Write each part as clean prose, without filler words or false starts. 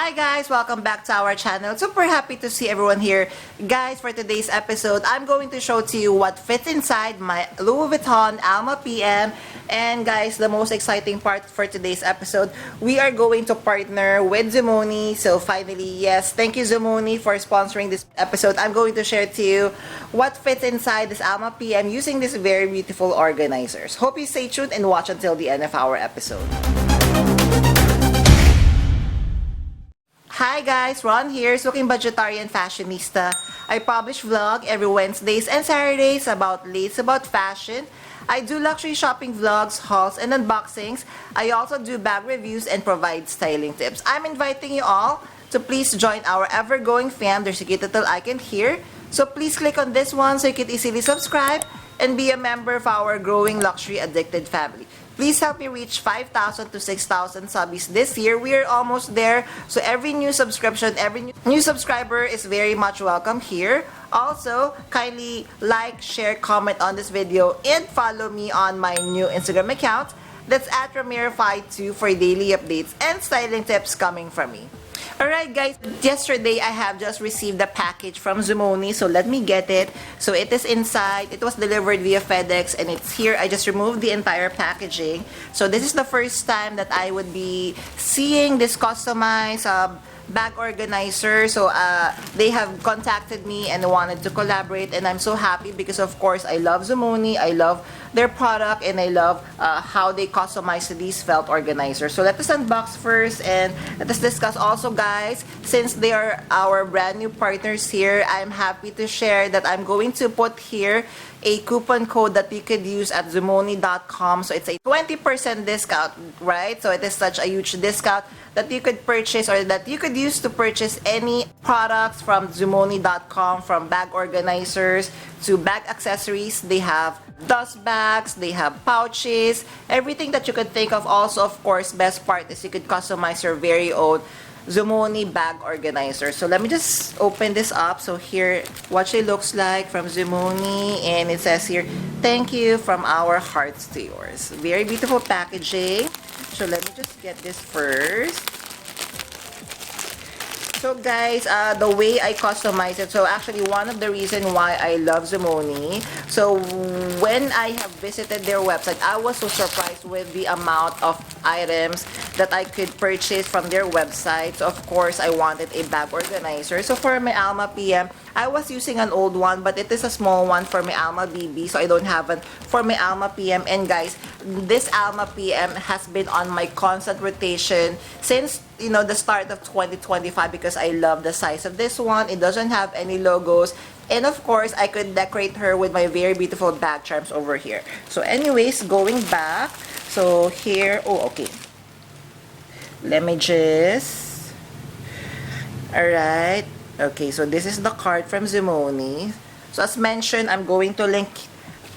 Hi guys, welcome back to our channel. Super happy to see everyone here. Guys, for today's episode, I'm going to show to you what fits inside my Louis Vuitton Alma PM. And guys, the most exciting part for today's episode, we are going to partner with ZOOMONI. So finally, yes, thank you ZOOMONI for sponsoring this episode. I'm going to share to you what fits inside this Alma PM using these very beautiful organizers. Hope you stay tuned and watch until the end of our episode. Hi guys, Ron here, Looking Budgetarian Fashionista. I publish vlog every Wednesdays and Saturdays about fashion. I do luxury shopping vlogs, hauls, and unboxings. I also do bag reviews and provide styling tips. I'm inviting you all to please join our ever-growing fam. There's a cute little icon here. So please click on this one so you can easily subscribe and be a member of our growing luxury addicted family. Please help me reach 5,000 to 6,000 subbies this year. We are almost there. So every new subscription, every new subscriber is very much welcome here. Also, kindly like, share, comment on this video, and follow me on my new Instagram account. That's at Ramiro52 for daily updates and styling tips coming from me. Alright guys, yesterday I have just received the package from ZOOMONI, so let me get it. So it is inside, it was delivered via FedEx and it's here. I just removed the entire packaging. So this is the first time that I would be seeing this customized bag organizer. So they have contacted me and wanted to collaborate, and I'm so happy because of course I love ZOOMONI, I love their product, and I love how they customize these felt organizers. So let us unbox first and let us discuss. Also guys, since they are our brand new partners here, I'm happy to share that I'm going to put here a coupon code that you could use at zoomoni.com. So it's a 20% discount, right? So it is such a huge discount that you could purchase or that you could use to purchase any products from zoomoni.com, from bag organizers to bag accessories. They have dust bags, they have pouches, everything that you could think of. Also, of course, best part is you could customize your very own ZOOMONI Bag Organizer. So let me just open this up. So here, what it looks like from ZOOMONI, and it says here, thank you from our hearts to yours. Very beautiful packaging. So let me just get this first. So guys, the way I customize it, so actually one of the reasons why I love ZOOMONI, so when I have visited their website, I was so surprised with the amount of items that I could purchase from their website. So of course, I wanted a bag organizer. So for my Alma PM, I was using an old one, but it is a small one for my Alma BB, so I don't have one for my Alma PM. And guys, this Alma PM has been on my constant rotation since, you know, the start of 2025 because I love the size of this one. It doesn't have any logos. And of course, I could decorate her with my very beautiful bag charms over here. So anyways, going back, so here, oh, okay. Let me just, alright. Okay, so this is the card from ZOOMONI. So as mentioned, I'm going to link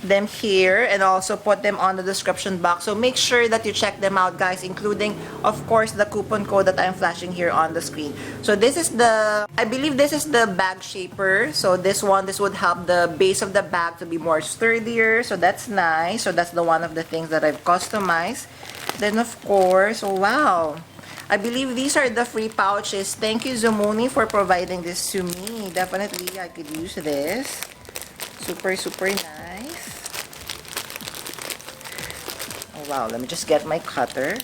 them here and also put them on the description box. So make sure that you check them out guys, including of course the coupon code that I'm flashing here on the screen. So this is the, I believe this is the bag shaper. So this would help the base of the bag to be more sturdier. So that's nice. So that's the one of the things that I've customized. Then of course, oh wow, I believe these are the free pouches. Thank you ZOOMONI for providing this to me. Definitely I could use this. Super nice. Oh wow, let me just get my cutter.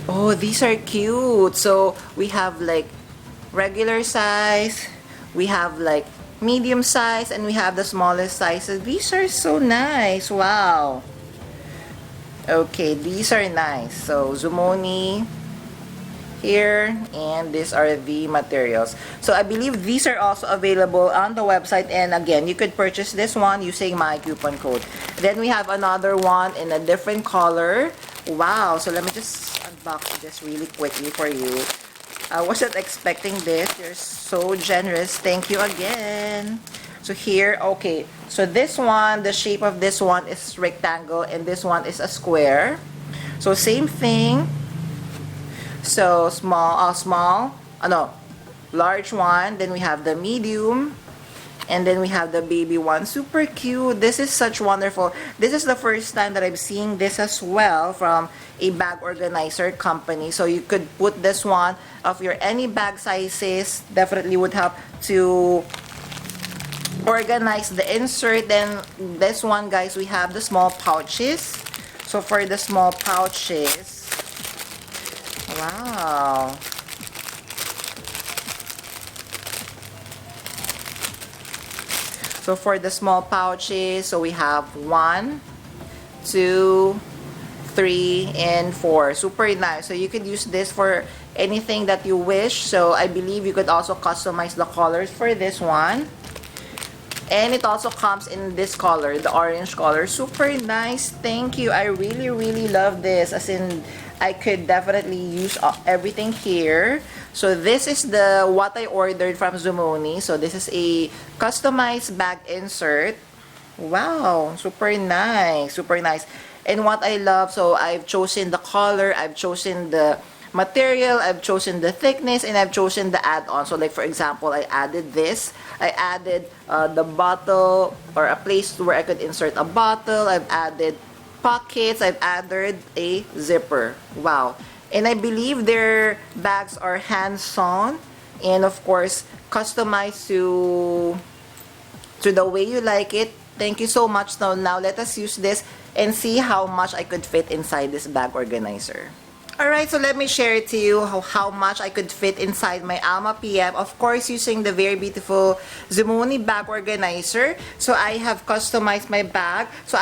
Oh, these are cute. So we have like regular size, we have like medium size, and we have the smallest sizes. These are so nice. Wow. Okay, these are nice. So ZOOMONI here, and these are the materials. So I believe these are also available on the website, and again, you could purchase this one using my coupon code. Then we have another one in a different color. Wow. So let me just unbox this really quickly for you. I wasn't expecting this. You're so generous. Thank you again. So here, okay. So this one, the shape of this one is rectangle, and this one is a square. So same thing. So small, large one. Then we have the medium, And then we have the baby one. Super cute. This is such wonderful. This is the first time that I'm seeing this as well from a bag organizer company. So you could put this one of your any bag sizes. Definitely would help to organize the insert. Then this one, guys, we have the small pouches. So for the small pouches, wow. So for the small pouches, so we have 1, 2, 3, and 4. Super nice. So you could use this for anything that you wish. So I believe you could also customize the colors for this one. And it also comes in this color, the orange color. Super nice. Thank you. I really, really love this. As in, I could definitely use everything here. So this is the what I ordered from ZOOMONI. So this is a customized bag insert. Wow, super nice, super nice. And what I love, so I've chosen the color, I've chosen the material, I've chosen the thickness, and I've chosen the add-on. So like for example, I added this. I added the bottle, or a place where I could insert a bottle. I've added pockets. I've added a zipper. Wow. And I believe their bags are hand-sewn and of course customized to the way you like it. Thank you so much. Now let us use this and see how much I could fit inside this bag organizer. Alright, so let me share it to you how much I could fit inside my Alma PM. Of course, using the very beautiful ZOOMONI Bag Organizer. So I have customized my bag. So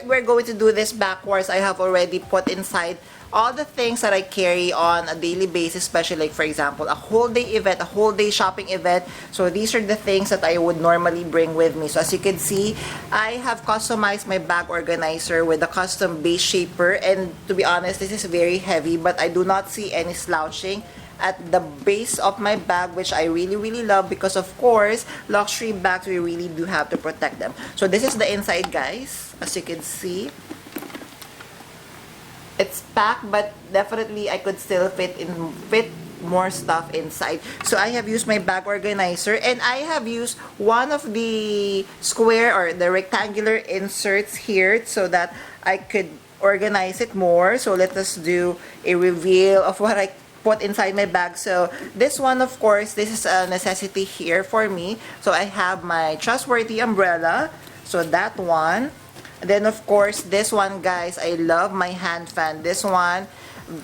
we're going to do this backwards. I have already put inside all the things that I carry on a daily basis, especially like for example, a whole day event, a whole day shopping event. So these are the things that I would normally bring with me. So as you can see, I have customized my bag organizer with a custom base shaper, and to be honest, this is very heavy, but I do not see any slouching at the base of my bag, which I really, really love because of course, luxury bags, we really do have to protect them. So this is the inside, guys, as you can see. It's packed, but definitely I could still fit more stuff inside. So I have used my bag organizer, and I have used one of the square or the rectangular inserts here so that I could organize it more. So let us do a reveal of what I put inside my bag. So this one, of course, this is a necessity here for me. So I have my trustworthy umbrella, so that one. Then of course this one, guys, I love my hand fan. This one,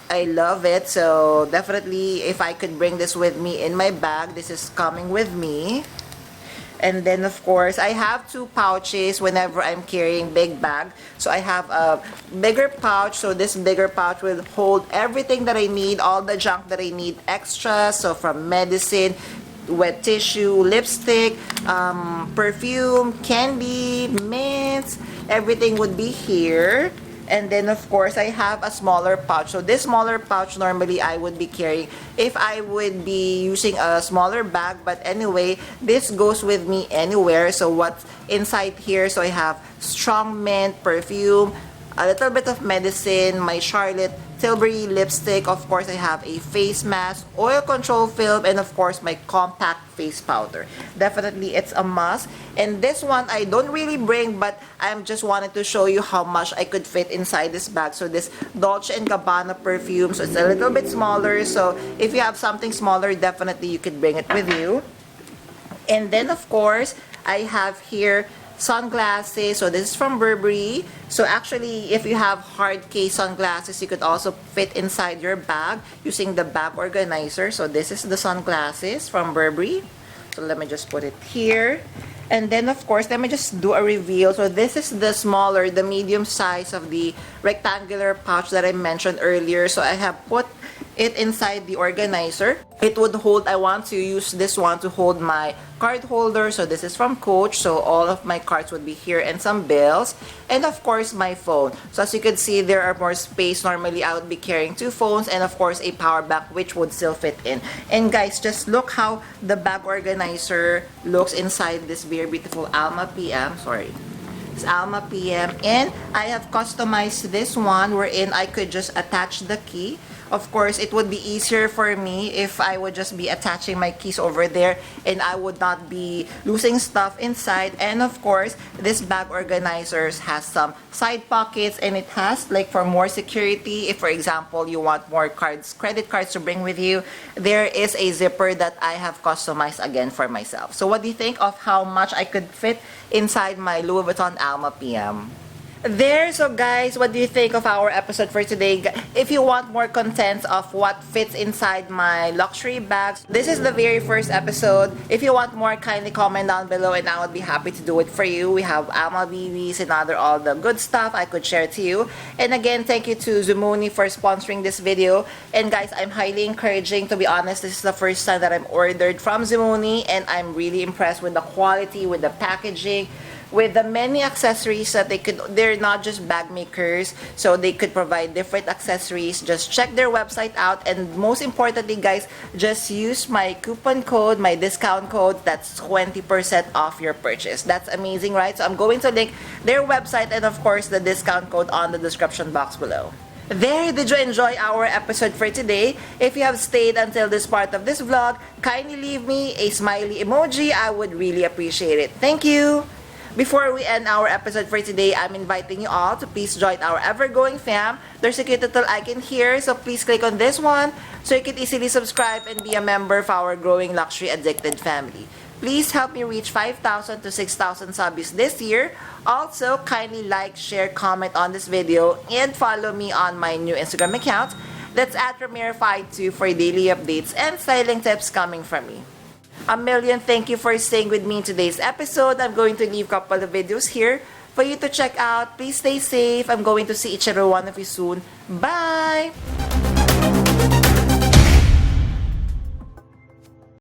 I love it. So definitely if I could bring this with me in my bag, this is coming with me. And then of course I have 2 pouches whenever I'm carrying big bag. So I have a bigger pouch. So this bigger pouch will hold everything that I need, all the junk that I need extra. So from medicine, wet tissue, lipstick, perfume, candy, mints, everything would be here. And then of course I have a smaller pouch. So this smaller pouch normally I would be carrying if I would be using a smaller bag, but anyway, this goes with me anywhere. So what's inside here, so I have strong mint, perfume, a little bit of medicine, my Charlotte Tilbury lipstick, of course I have a face mask, oil control film, and of course my compact face powder. Definitely it's a must. And this one I don't really bring, but I'm just wanted to show you how much I could fit inside this bag. So this Dolce & Gabbana perfume, so it's a little bit smaller. So if you have something smaller, definitely you could bring it with you. And then of course I have here sunglasses. So this is from Burberry. So actually, if you have hard case sunglasses, you could also fit inside your bag using the bag organizer. So this is the sunglasses from Burberry. So let me just put it here. And then of course, let me just do a reveal. So this is the smaller, the medium size of the rectangular pouch that I mentioned earlier. So I have put it inside the organizer. It would hold, I want to use this one to hold my card holder. So this is from Coach. So all of my cards would be here, and some bills, and of course my phone. So as you can see, there are more space. Normally I would be carrying 2 phones and of course a power bank, which would still fit in. And guys, just look how the bag organizer looks inside this very beautiful Alma PM. Sorry. Alma PM, and I have customized this one wherein I could just attach the key Of course, it would be easier for me if I would just be attaching my keys over there and I would not be losing stuff inside. And of course, this bag organizer has some side pockets, and it has like for more security. If for example, you want more cards, credit cards to bring with you, there is a zipper that I have customized again for myself. So what do you think of how much I could fit inside my Louis Vuitton Alma PM? There, so guys, what do you think of our episode for today? If you want more content of what fits inside my luxury bags, this is the very first episode. If you want more, kindly comment down below and I would be happy to do it for you. We have Alma BBs and all the good stuff I could share to you. And again, thank you to ZOOMONI for sponsoring this video. And guys, I'm highly encouraging, to be honest, this is the first time that I'm ordered from ZOOMONI, and I'm really impressed with the quality, with the packaging, with the many accessories that they're not just bag makers, so they could provide different accessories. Just check their website out, and most importantly guys, just use my coupon code, my discount code. That's 20% off your purchase. That's amazing, right? So I'm going to link their website and of course the discount code on the description box below. There, did you enjoy our episode for today? If you have stayed until this part of this vlog, kindly leave me a smiley emoji. I would really appreciate it. Thank you! Before we end our episode for today, I'm inviting you all to please join our ever-growing fam. There's a cute little icon here, so please click on this one so you can easily subscribe and be a member of our growing luxury addicted family. Please help me reach 5,000 to 6,000 subs this year. Also, kindly like, share, comment on this video, and follow me on my new Instagram account. That's at Ramiro52 for daily updates and styling tips coming from me. A million thank you for staying with me in today's episode. I'm going to leave a couple of videos here for you to check out. Please stay safe. I'm going to see each and every one of you soon. Bye!